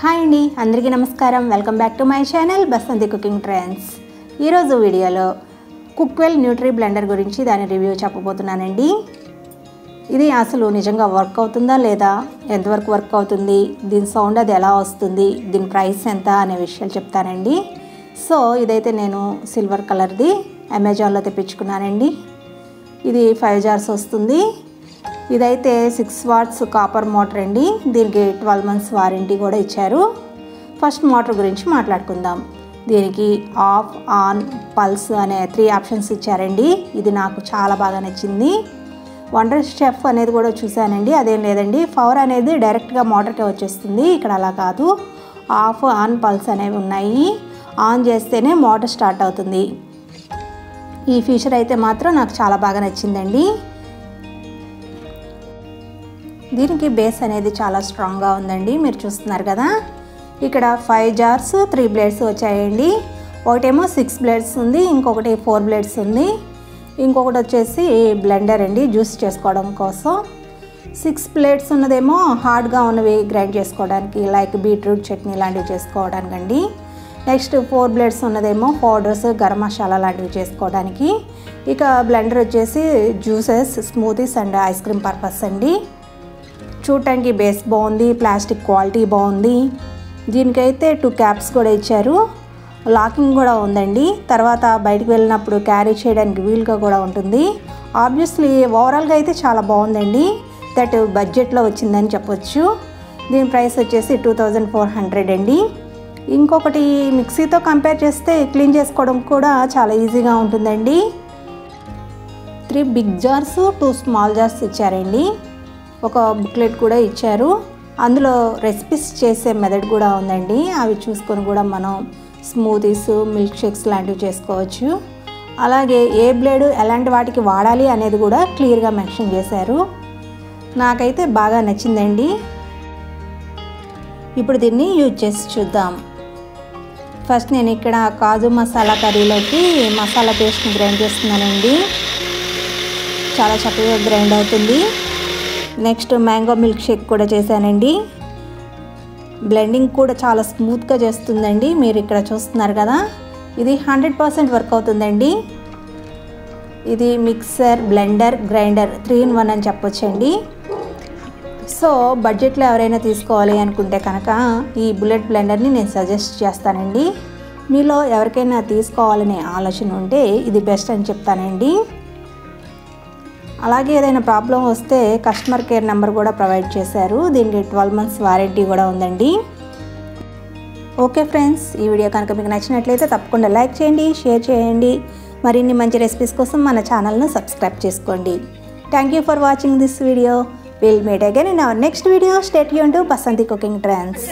Hi అండి, అందరికీ నమస్కారం. Welcome back to my channel Basanti cooking trends. ఈరోజు వీడియోలో కుక్వెల్ న్యూట్రీ బ్లెండర్ గురించి దాని రివ్యూ చెప్పబోతున్నానండి. ఇది అసలు నిజంగా వర్క్ అవుతుందా లేదా, ఎంతవరకు వర్క్ అవుతుంది, దీని సౌండ్ అది ఎలా వస్తుంది, దీని ప్రైస్ ఎంత అనే విషయాలు చెప్తానండి. సో ఇదైతే నేను సిల్వర్ కలర్ది అమెజాన్లో తెప్పించుకున్నానండి. ఇది 5 జార్స్ వస్తుంది. ఇదైతే 6 వాట్స్ కాపర్ మోటార్ అండి. దీనికి 12 months వారంటీ కూడా ఇచ్చారు. ఫస్ట్ మోటార్ గురించి మాట్లాడుకుందాం. దీనికి ఆఫ్, ఆన్, పల్స్ అనే 3 ఆప్షన్స్ ఇచ్చారండి. ఇది నాకు చాలా బాగా నచ్చింది. వండర్ షెఫ్ అనేది కూడా చూశానండి, అదేం లేదండి. పవర్ అనేది డైరెక్ట్గా మోటార్కే వచ్చేస్తుంది. ఇక్కడ అలా కాదు, ఆఫ్, ఆన్, పల్స్ అనేవి ఉన్నాయి. ఆన్ చేస్తేనే మోటార్ స్టార్ట్ అవుతుంది. ఈ ఫీచర్ అయితే మాత్రం నాకు చాలా బాగా నచ్చిందండి. దీనికి బేస్ అనేది చాలా స్ట్రాంగ్గా ఉందండి, మీరు చూస్తున్నారు కదా. ఇక్కడ 5 జార్స్ 3 బ్లేడ్స్ వచ్చాయండి. ఒకటేమో 6 బ్లేడ్స్ ఉంది, ఇంకొకటి 4 బ్లేడ్స్ ఉంది, ఇంకొకటి వచ్చేసి బ్లెండర్ అండి, జ్యూస్ చేసుకోవడం కోసం. 6 బ్లేడ్స్ ఉన్నదేమో హార్డ్గా ఉన్నవి గ్రైండ్ చేసుకోవడానికి, లైక్ బీట్రూట్ చట్నీ లాంటివి చేసుకోవడానికి అండి. నెక్స్ట్ 4 బ్లేడ్స్ ఉన్నదేమో పౌడర్స్, గరం మసాలా లాంటివి చేసుకోవడానికి. ఇక బ్లెండర్ వచ్చేసి juices, smoothies and ice cream purpose అండి. చూడటానికి బేస్ బాగుంది, ప్లాస్టిక్ క్వాలిటీ బాగుంది. దీనికైతే 2 క్యాప్స్ కూడా ఇచ్చారు, లాకింగ్ కూడా ఉందండి. తర్వాత బయటకు వెళ్ళినప్పుడు క్యారీ చేయడానికి వీలుగా కూడా ఉంటుంది. ఆబ్వియస్లీ ఓవరాల్గా అయితే చాలా బాగుందండి. దట్ బడ్జెట్లో వచ్చిందని చెప్పొచ్చు. దీని ప్రైస్ వచ్చేసి 2400 అండి. ఇంకొకటి మిక్సీతో కంపేర్ చేస్తే క్లీన్ చేసుకోవడం కూడా చాలా ఈజీగా ఉంటుందండి. 3 బిగ్ జార్స్, 2 స్మాల్ జార్స్ ఇచ్చారండి. ఒక బుక్లెట్ కూడా ఇచ్చారు. అందులో రెసిపీస్ చేసే మెథడ్ కూడా ఉందండి. అవి చూసుకొని కూడా మనం స్మూతీస్, మిల్క్ షేక్స్ లాంటివి చేసుకోవచ్చు. అలాగే ఏ బ్లేడ్ ఎలాంటి వాటికి వాడాలి అనేది కూడా క్లియర్గా మెన్షన్ చేశారు. నాకైతే బాగా నచ్చిందండి. ఇప్పుడు దీన్ని యూజ్ చేసి చూద్దాం. ఫస్ట్ నేను ఇక్కడ కాజు మసాలా కర్రీలోకి మసాలా పేస్ట్ని గ్రైండ్ చేస్తున్నానండి. చాలా చక్కగా గ్రైండ్ అవుతుంది. నెక్స్ట్ మ్యాంగో మిల్క్ షేక్ కూడా చేశానండి. బ్లెండింగ్ కూడా చాలా స్మూత్గా చేస్తుందండి, మీరు ఇక్కడ చూస్తున్నారు కదా. ఇది 100% వర్క్ అవుతుందండి. ఇది మిక్సర్, బ్లెండర్, గ్రైండర్ 3 in 1 అని చెప్పొచ్చండి. సో బడ్జెట్లో ఎవరైనా తీసుకోవాలి అనుకుంటే కనుక ఈ బుల్లెట్ బ్లెండర్ని నేను సజెస్ట్ చేస్తానండి. మీలో ఎవరికైనా తీసుకోవాలనే ఆలోచన ఉంటే ఇది బెస్ట్ అని చెప్తానండి. అలాగే ఏదైనా ప్రాబ్లం వస్తే కస్టమర్ కేర్ నెంబర్ కూడా ప్రొవైడ్ చేశారు. దీనికి 12 months వారంటీ కూడా ఉందండి. ఓకే ఫ్రెండ్స్, ఈ వీడియో కనుక మీకు నచ్చినట్లయితే తప్పకుండా లైక్ చేయండి, షేర్ చేయండి. మరిన్ని మంచి రెసిపీస్ కోసం మన ఛానల్ను సబ్స్క్రైబ్ చేసుకోండి. Thank you for watching this video. Will meet again in our next video. Stay tuned to Basanti cooking trends.